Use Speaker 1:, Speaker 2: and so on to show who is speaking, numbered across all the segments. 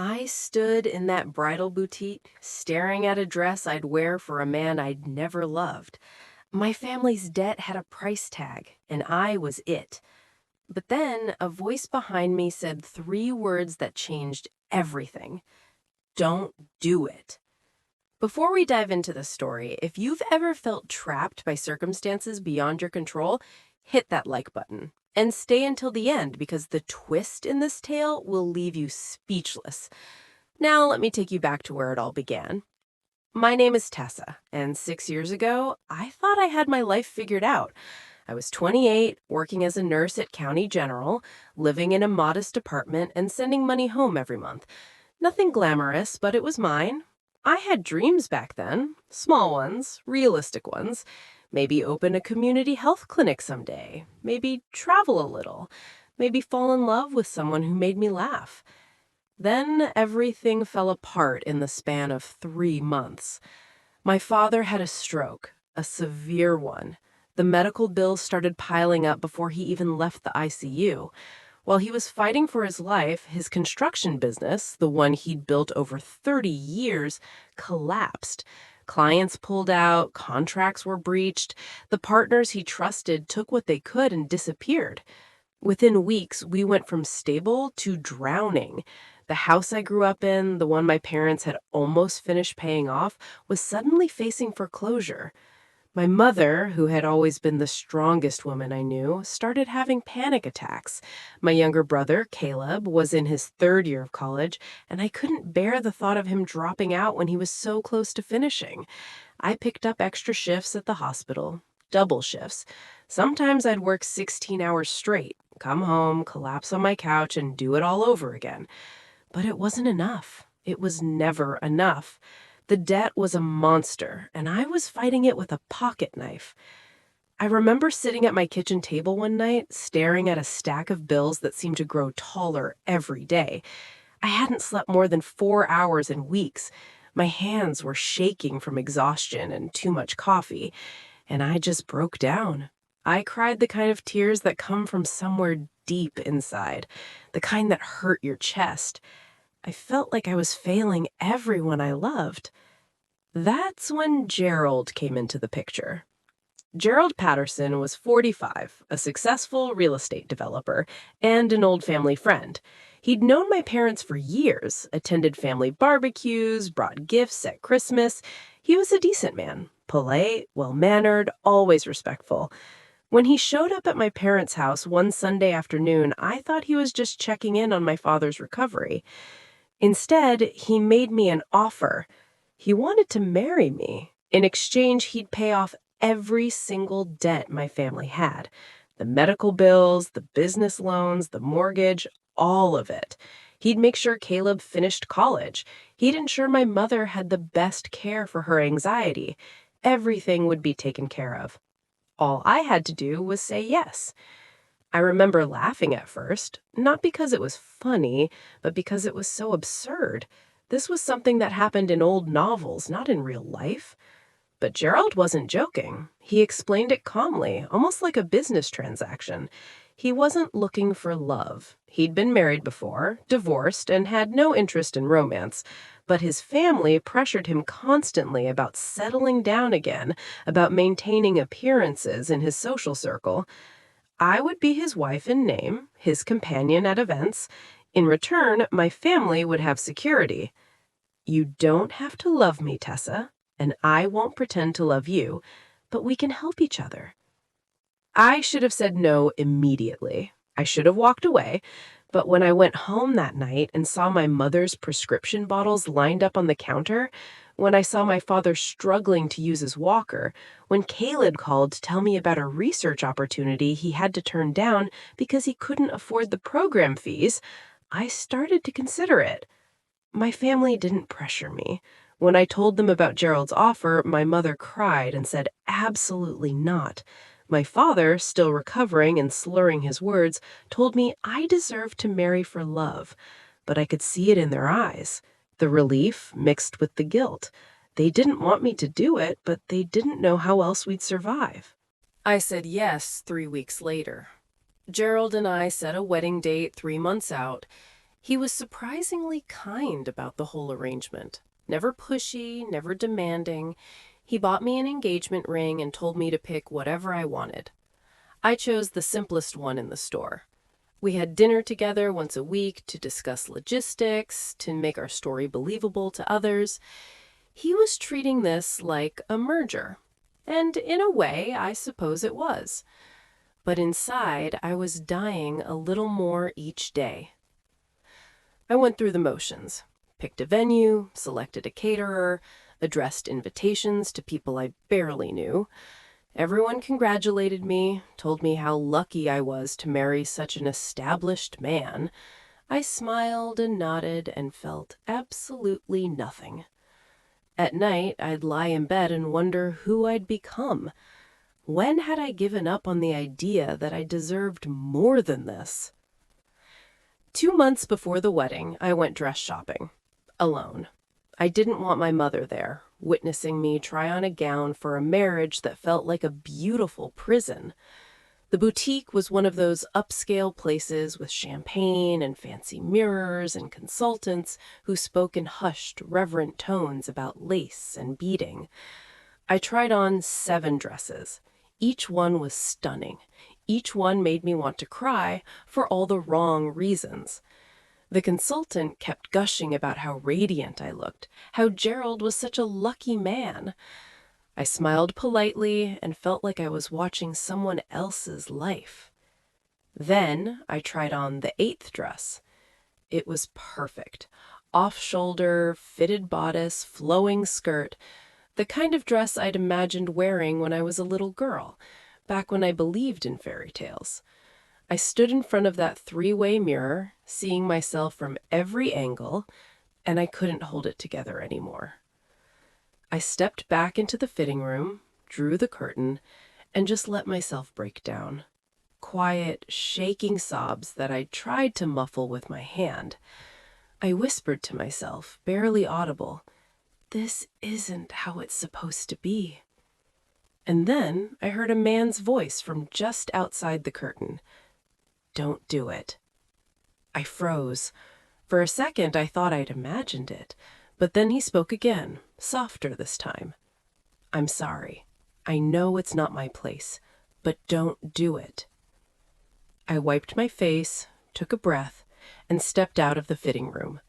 Speaker 1: I stood in that bridal boutique, staring at a dress I'd wear for a man I'd never loved. My family's debt had a price tag, and I was it. But then a voice behind me said three words that changed everything. Don't do it. Before we dive into the story, if you've ever felt trapped by circumstances beyond your control, hit that like button. And stay until the end because the twist in this tale will leave you speechless. Now, let me take you back to where it all began. My name is Tessa, and 6 years ago, I thought I had my life figured out. I was 28, working as a nurse at County General, living in a modest apartment, and sending money home every month. Nothing glamorous, but it was mine. I had dreams back then, small ones, realistic ones. Maybe open a community health clinic someday. Maybe travel a little. Maybe fall in love with someone who made me laugh. Then everything fell apart in the span of 3 months. My father had a stroke, a severe one. The medical bills started piling up before he even left the ICU. While he was fighting for his life, his construction business, the one he'd built over 30 years, collapsed. Clients pulled out, contracts were breached. The partners he trusted took what they could and disappeared. Within weeks, we went from stable to drowning. The house I grew up in, the one my parents had almost finished paying off, was suddenly facing foreclosure. My mother, who had always been the strongest woman I knew, started having panic attacks. My younger brother, Caleb, was in his third year of college, and I couldn't bear the thought of him dropping out when he was so close to finishing. I picked up extra shifts at the hospital, double shifts. Sometimes I'd work 16 hours straight, come home, collapse on my couch, and do it all over again. But it wasn't enough. It was never enough. The debt was a monster, and I was fighting it with a pocket knife. I remember sitting at my kitchen table one night, staring at a stack of bills that seemed to grow taller every day. I hadn't slept more than 4 hours in weeks. My hands were shaking from exhaustion and too much coffee, and I just broke down. I cried the kind of tears that come from somewhere deep inside, the kind that hurt your chest. I felt like I was failing everyone I loved. That's when Gerald came into the picture. Gerald Patterson was 45, a successful real estate developer, and an old family friend. He'd known my parents for years, attended family barbecues, brought gifts at Christmas. He was a decent man, polite, well-mannered, always respectful. When he showed up at my parents' house one Sunday afternoon, I thought he was just checking in on my father's recovery. Instead, he made me an offer. He wanted to marry me. In exchange, he'd pay off every single debt my family had. The medical bills, the business loans, the mortgage, all of it. He'd make sure Caleb finished college. He'd ensure my mother had the best care for her anxiety. Everything would be taken care of. All I had to do was say yes. I remember laughing at first, not because it was funny, but because it was so absurd. This was something that happened in old novels, not in real life. But Gerald wasn't joking. He explained it calmly, almost like a business transaction. He wasn't looking for love. He'd been married before, divorced, and had no interest in romance. But his family pressured him constantly about settling down again, about maintaining appearances in his social circle. I would be his wife in name, his companion at events. In return, my family would have security. You don't have to love me, Tessa, and I won't pretend to love you, but we can help each other. I should have said no immediately. I should have walked away, but when I went home that night and saw my mother's prescription bottles lined up on the counter, when I saw my father struggling to use his walker, when Caleb called to tell me about a research opportunity he had to turn down because he couldn't afford the program fees, I started to consider it. My family didn't pressure me. When I told them about Gerald's offer, my mother cried and said absolutely not. My father, still recovering and slurring his words, told me I deserved to marry for love, but I could see it in their eyes. The relief mixed with the guilt. They didn't want me to do it, but they didn't know how else we'd survive. I said yes 3 weeks later. Gerald and I set a wedding date 3 months out. He was surprisingly kind about the whole arrangement. Never pushy, never demanding. He bought me an engagement ring and told me to pick whatever I wanted. I chose the simplest one in the store. We had dinner together once a week to discuss logistics, to make our story believable to others. He was treating this like a merger. And in a way, I suppose it was. But inside, I was dying a little more each day. I went through the motions, picked a venue, selected a caterer, addressed invitations to people I barely knew. Everyone congratulated me, told me how lucky I was to marry such an established man. I smiled and nodded and felt absolutely nothing. At night, I'd lie in bed and wonder who I'd become. When had I given up on the idea that I deserved more than this? 2 months before the wedding, I went dress shopping. Alone. I didn't want my mother there, witnessing me try on a gown for a marriage that felt like a beautiful prison. The boutique was one of those upscale places with champagne and fancy mirrors and consultants who spoke in hushed, reverent tones about lace and beading. I tried on 7 dresses. Each one was stunning. Each one made me want to cry for all the wrong reasons. The consultant kept gushing about how radiant I looked, how Gerald was such a lucky man. I smiled politely and felt like I was watching someone else's life. Then I tried on the 8th dress. It was perfect. Off-shoulder, fitted bodice, flowing skirt, the kind of dress I'd imagined wearing when I was a little girl, back when I believed in fairy tales. I stood in front of that 3-way mirror, seeing myself from every angle, and I couldn't hold it together anymore. I stepped back into the fitting room, drew the curtain, and just let myself break down. Quiet, shaking sobs that I tried to muffle with my hand. I whispered to myself, barely audible, "This isn't how it's supposed to be." And then I heard a man's voice from just outside the curtain. "Don't do it." I froze. For a second, I thought I'd imagined it, but then he spoke again, softer this time. "I'm sorry. I know it's not my place, but don't do it." I wiped my face, took a breath, and stepped out of the fitting room.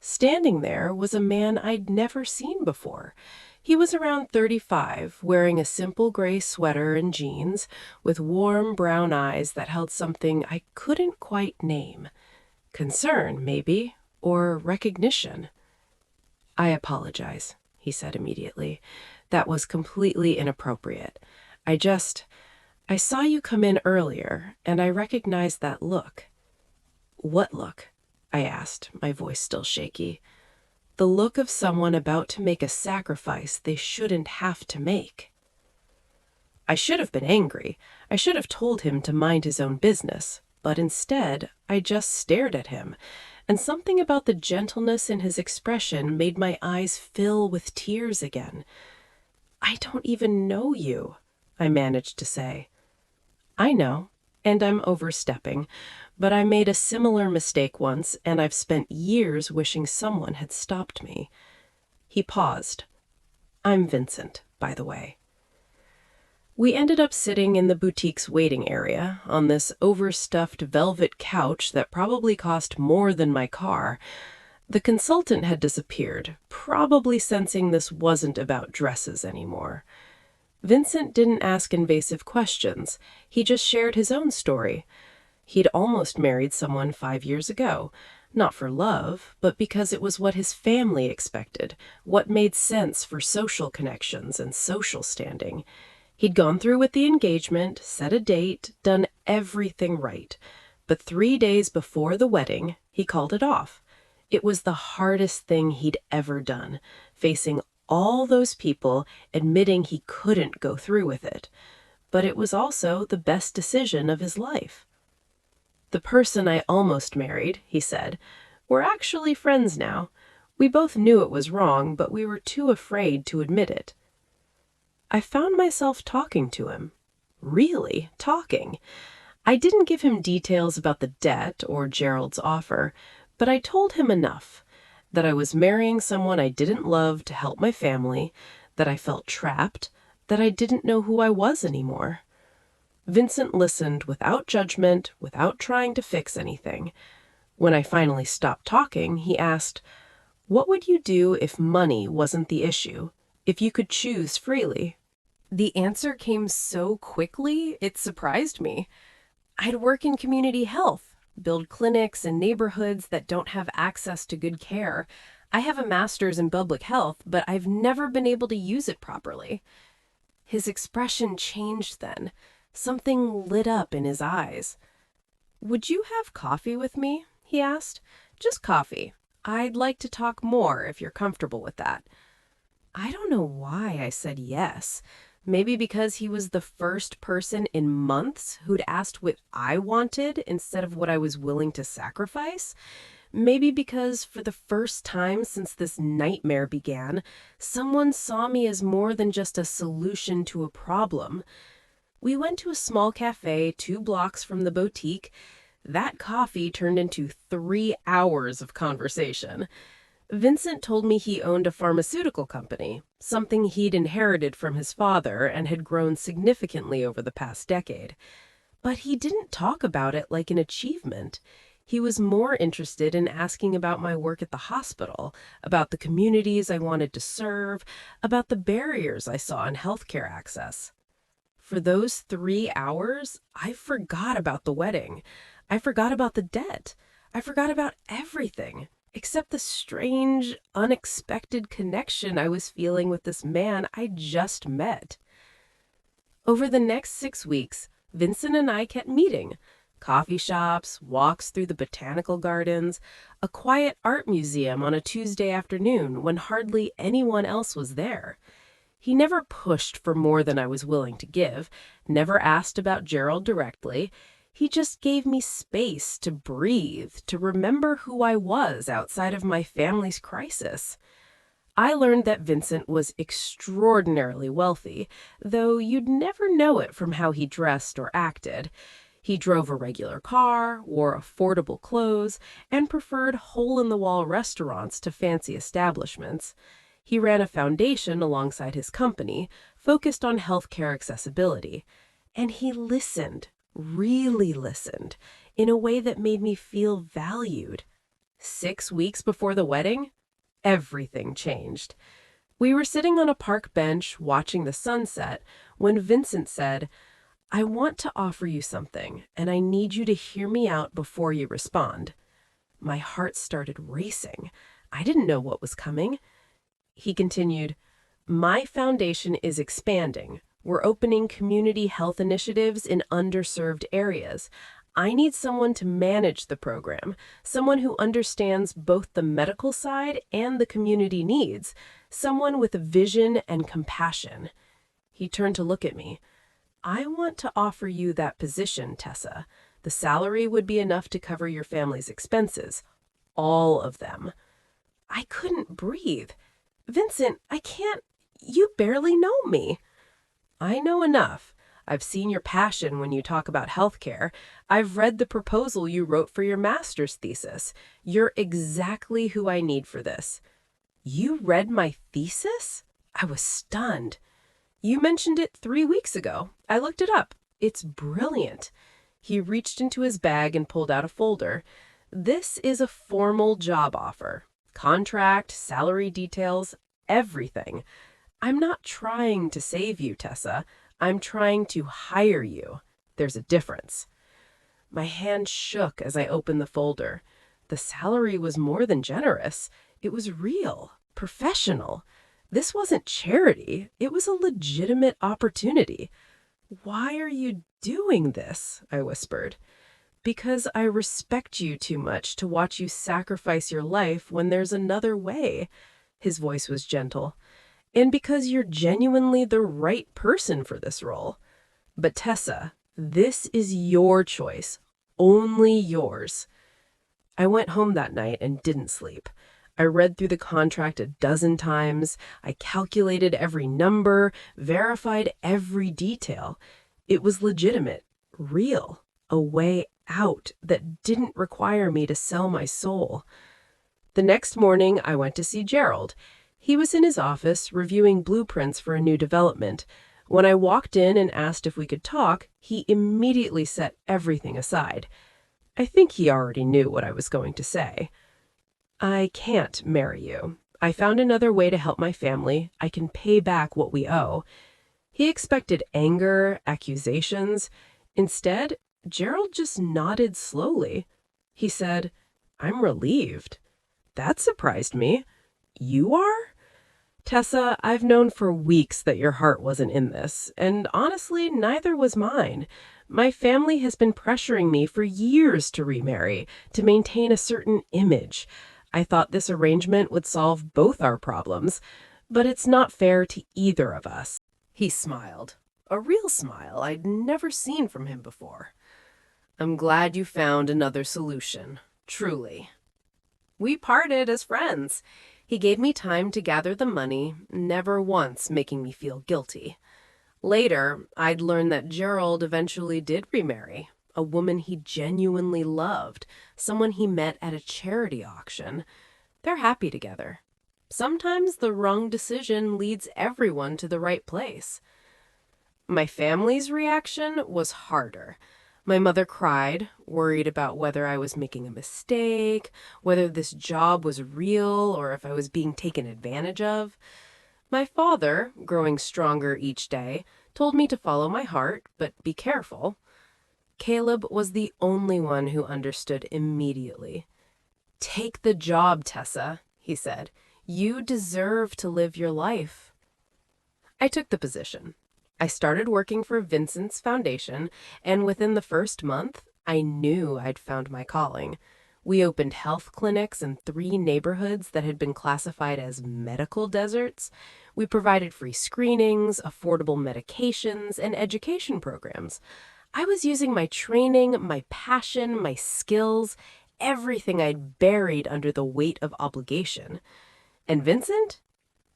Speaker 1: Standing there was a man I'd never seen before. He was around 35, wearing a simple gray sweater and jeans, with warm brown eyes that held something I couldn't quite name. Concern, maybe, or recognition. "I apologize," he said immediately. "That was completely inappropriate. I saw you come in earlier, and I recognized that look." "What look?" I asked, my voice still shaky. "The look of someone about to make a sacrifice they shouldn't have to make." I should have been angry. I should have told him to mind his own business. But instead, I just stared at him, and something about the gentleness in his expression made my eyes fill with tears again. "I don't even know you," I managed to say. "I know, and I'm overstepping, but I made a similar mistake once, and I've spent years wishing someone had stopped me." He paused. "I'm Vincent, by the way." We ended up sitting in the boutique's waiting area, on this overstuffed velvet couch that probably cost more than my car. The consultant had disappeared, probably sensing this wasn't about dresses anymore. Vincent didn't ask invasive questions. He just shared his own story. He'd almost married someone 5 years ago, not for love, but because it was what his family expected, what made sense for social connections and social standing. He'd gone through with the engagement, set a date, done everything right. But 3 days before the wedding, he called it off. It was the hardest thing he'd ever done, facing all those people, admitting he couldn't go through with it. But it was also the best decision of his life. "The person I almost married," he said, "we're actually friends now. We both knew it was wrong, but we were too afraid to admit it." I found myself talking to him. Really talking. I didn't give him details about the debt or Gerald's offer, But I told him enough, that I was marrying someone I didn't love to help my family, that I felt trapped, that I didn't know who I was anymore. Vincent listened without judgment, without trying to fix anything. When I finally stopped talking, he asked, "What would you do if money wasn't the issue? If you could choose freely?" The answer came so quickly, it surprised me. I'd work in community health, build clinics in neighborhoods that don't have access to good care. I have a master's in public health, but I've never been able to use it properly. His expression changed then. Something lit up in his eyes. "Would you have coffee with me?" he asked. "Just coffee. I'd like to talk more if you're comfortable with that." I don't know why I said yes. Maybe because he was the first person in months who'd asked what I wanted instead of what I was willing to sacrifice. Maybe because for the first time since this nightmare began, someone saw me as more than just a solution to a problem. We went to a small cafe 2 blocks from the boutique. That coffee turned into 3 hours of conversation. Vincent told me he owned a pharmaceutical company, something he'd inherited from his father and had grown significantly over the past decade. But he didn't talk about it like an achievement. He was more interested in asking about my work at the hospital, about the communities I wanted to serve, about the barriers I saw in healthcare access. For those 3 hours, I forgot about the wedding. I forgot about the debt. I forgot about everything, except the strange, unexpected connection I was feeling with this man I just met. Over the next 6 weeks, Vincent and I kept meeting. Coffee shops, walks through the botanical gardens, a quiet art museum on a Tuesday afternoon when hardly anyone else was there. He never pushed for more than I was willing to give, never asked about Gerald directly. He just gave me space to breathe, to remember who I was outside of my family's crisis. I learned that Vincent was extraordinarily wealthy, though you'd never know it from how he dressed or acted. He drove a regular car, wore affordable clothes, and preferred hole-in-the-wall restaurants to fancy establishments. He ran a foundation alongside his company, focused on healthcare accessibility. And he listened, really listened, in a way that made me feel valued. 6 weeks before the wedding, everything changed. We were sitting on a park bench watching the sunset when Vincent said, "I want to offer you something, and I need you to hear me out before you respond." My heart started racing. I didn't know what was coming. He continued, "My foundation is expanding. We're opening community health initiatives in underserved areas. I need someone to manage the program, someone who understands both the medical side and the community needs, someone with a vision and compassion." He turned to look at me. "I want to offer you that position, Tessa. The salary would be enough to cover your family's expenses. All of them." I couldn't breathe. "Vincent, I can't. You barely know me." "I know enough. I've seen your passion when you talk about healthcare. I've read the proposal you wrote for your master's thesis. You're exactly who I need for this." "You read my thesis?" I was stunned. "You mentioned it 3 weeks ago. I looked it up. It's brilliant." He reached into his bag and pulled out a folder. "This is a formal job offer. Contract, salary details, everything. I'm not trying to save you, Tessa. I'm trying to hire you. There's a difference." My hand shook as I opened the folder. The salary was more than generous. It was real, professional. This wasn't charity. It was a legitimate opportunity. "Why are you doing this?" I whispered. "Because I respect you too much to watch you sacrifice your life when there's another way." His voice was gentle. "And because you're genuinely the right person for this role. But Tessa, this is your choice, only yours." I went home that night and didn't sleep. I read through the contract a dozen times. I calculated every number, verified every detail. It was legitimate, real, a way out that didn't require me to sell my soul. The next morning, I went to see Gerald. He was in his office reviewing blueprints for a new development. When I walked in and asked if we could talk, he immediately set everything aside. I think he already knew what I was going to say. I can't marry you. I found another way to help my family. I can pay back what we owe. He expected anger, accusations. Instead, Gerald just nodded slowly. He said, "I'm relieved." That surprised me. "You are?" "Tessa, I've known for weeks that your heart wasn't in this, and honestly, neither was mine. My family has been pressuring me for years to remarry, to maintain a certain image. I thought this arrangement would solve both our problems, but it's not fair to either of us." He smiled, a real smile I'd never seen from him before. "I'm glad you found another solution, truly." We parted as friends. He gave me time to gather the money, never once making me feel guilty. Later, I'd learned that Gerald eventually did remarry, a woman he genuinely loved, someone he met at a charity auction. They're happy together. Sometimes the wrong decision leads everyone to the right place. My family's reaction was harder. My mother cried, worried about whether I was making a mistake, whether this job was real, or if I was being taken advantage of. My father, growing stronger each day, told me to follow my heart, but be careful. Caleb was the only one who understood immediately. "Take the job, Tessa," he said. "You deserve to live your life." I took the position. I started working for Vincent's foundation, and within the first month, I knew I'd found my calling. We opened health clinics in 3 neighborhoods that had been classified as medical deserts. We provided free screenings, affordable medications, and education programs. I was using my training, my passion, my skills, everything I'd buried under the weight of obligation. And Vincent?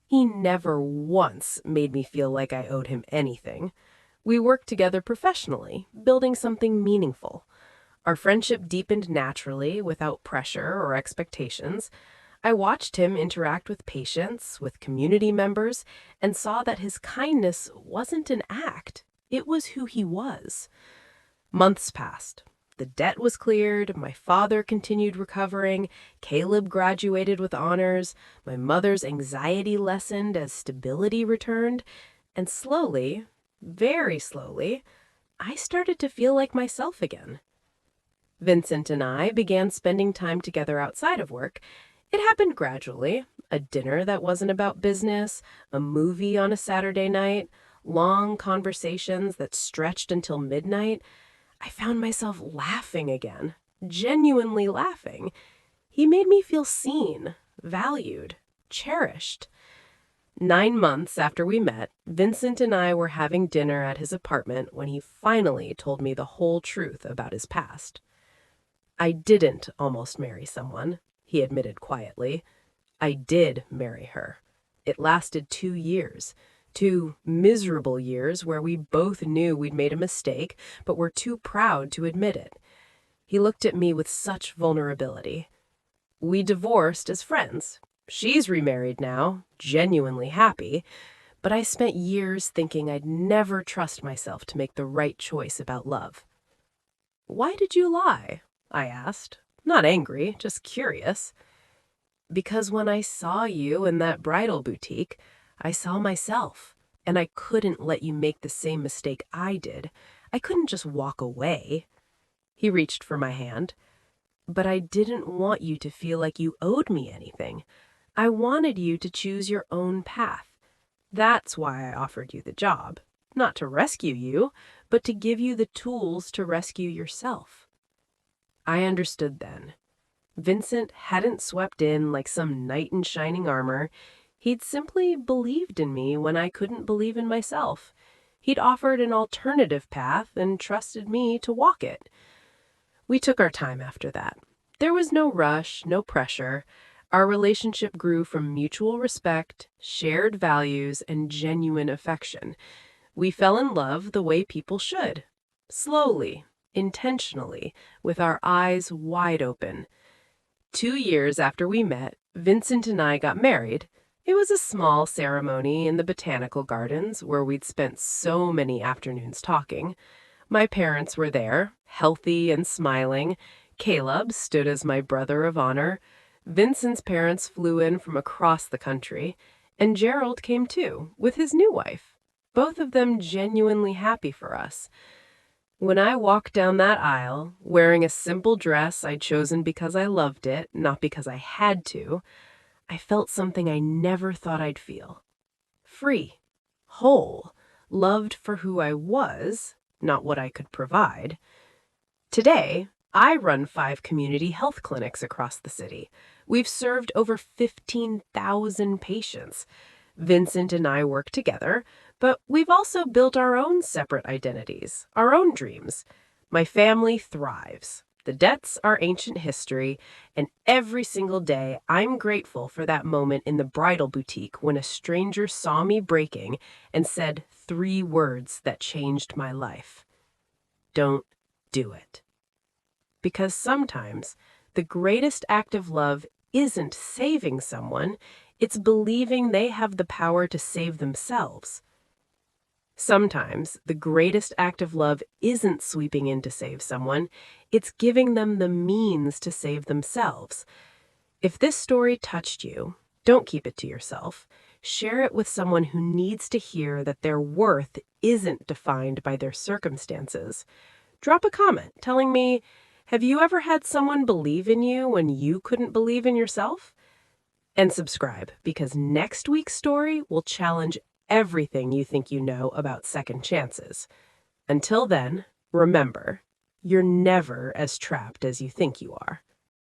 Speaker 1: He never once made me feel like I owed him anything. We worked together professionally, building something meaningful. Our friendship deepened naturally, without pressure or expectations. I watched him interact with patients, with community members, and saw that his kindness wasn't an act. It was who he was. Months passed. The debt was cleared, my father continued recovering, Caleb graduated with honors, my mother's anxiety lessened as stability returned, and slowly, very slowly, I started to feel like myself again. Vincent and I began spending time together outside of work. It happened gradually, a dinner that wasn't about business, a movie on a Saturday night, long conversations that stretched until midnight. I found myself laughing again, genuinely laughing. He made me feel seen, valued, cherished. 9 months after we met, Vincent and I were having dinner at his apartment when he finally told me the whole truth about his past. "I didn't almost marry someone," he admitted quietly. "I did marry her. It lasted 2 years. 2 miserable years where we both knew we'd made a mistake, but were too proud to admit it." He looked at me with such vulnerability. "We divorced as friends. She's remarried now, genuinely happy, but I spent years thinking I'd never trust myself to make the right choice about love." "Why did you lie?" I asked, not angry, just curious. "Because when I saw you in that bridal boutique, I saw myself, and I couldn't let you make the same mistake I did. I couldn't just walk away." He reached for my hand. "But I didn't want you to feel like you owed me anything. I wanted you to choose your own path. That's why I offered you the job. Not to rescue you, but to give you the tools to rescue yourself." I understood then. Vincent hadn't swept in like some knight in shining armor. He'd simply believed in me when I couldn't believe in myself. He'd offered an alternative path and trusted me to walk it. We took our time after that. There was no rush, no pressure. Our relationship grew from mutual respect, shared values, and genuine affection. We fell in love the way people should. Slowly, intentionally, with our eyes wide open. 2 years after we met, Vincent and I got married. It was a small ceremony in the botanical gardens where we'd spent so many afternoons talking. My parents were there, healthy and smiling. Caleb stood as my brother of honor. Vincent's parents flew in from across the country, and Gerald came too, with his new wife. Both of them genuinely happy for us. When I walked down that aisle, wearing a simple dress I'd chosen because I loved it, not because I had to, I felt something I never thought I'd feel. Free, whole, loved for who I was, not what I could provide. Today, I run 5 community health clinics across the city. We've served over 15,000 patients. Vincent and I work together, but we've also built our own separate identities, our own dreams. My family thrives. The debts are ancient history, and every single day I'm grateful for that moment in the bridal boutique when a stranger saw me breaking and said 3 words that changed my life. Don't do it. Because sometimes the greatest act of love isn't saving someone, it's believing they have the power to save themselves. Sometimes the greatest act of love isn't sweeping in to save someone, it's giving them the means to save themselves. If this story touched you, don't keep it to yourself. Share it with someone who needs to hear that their worth isn't defined by their circumstances. Drop a comment telling me, have you ever had someone believe in you when you couldn't believe in yourself? And subscribe, because next week's story will challenge everything you think you know about second chances. Until then, remember, you're never as trapped as you think you are.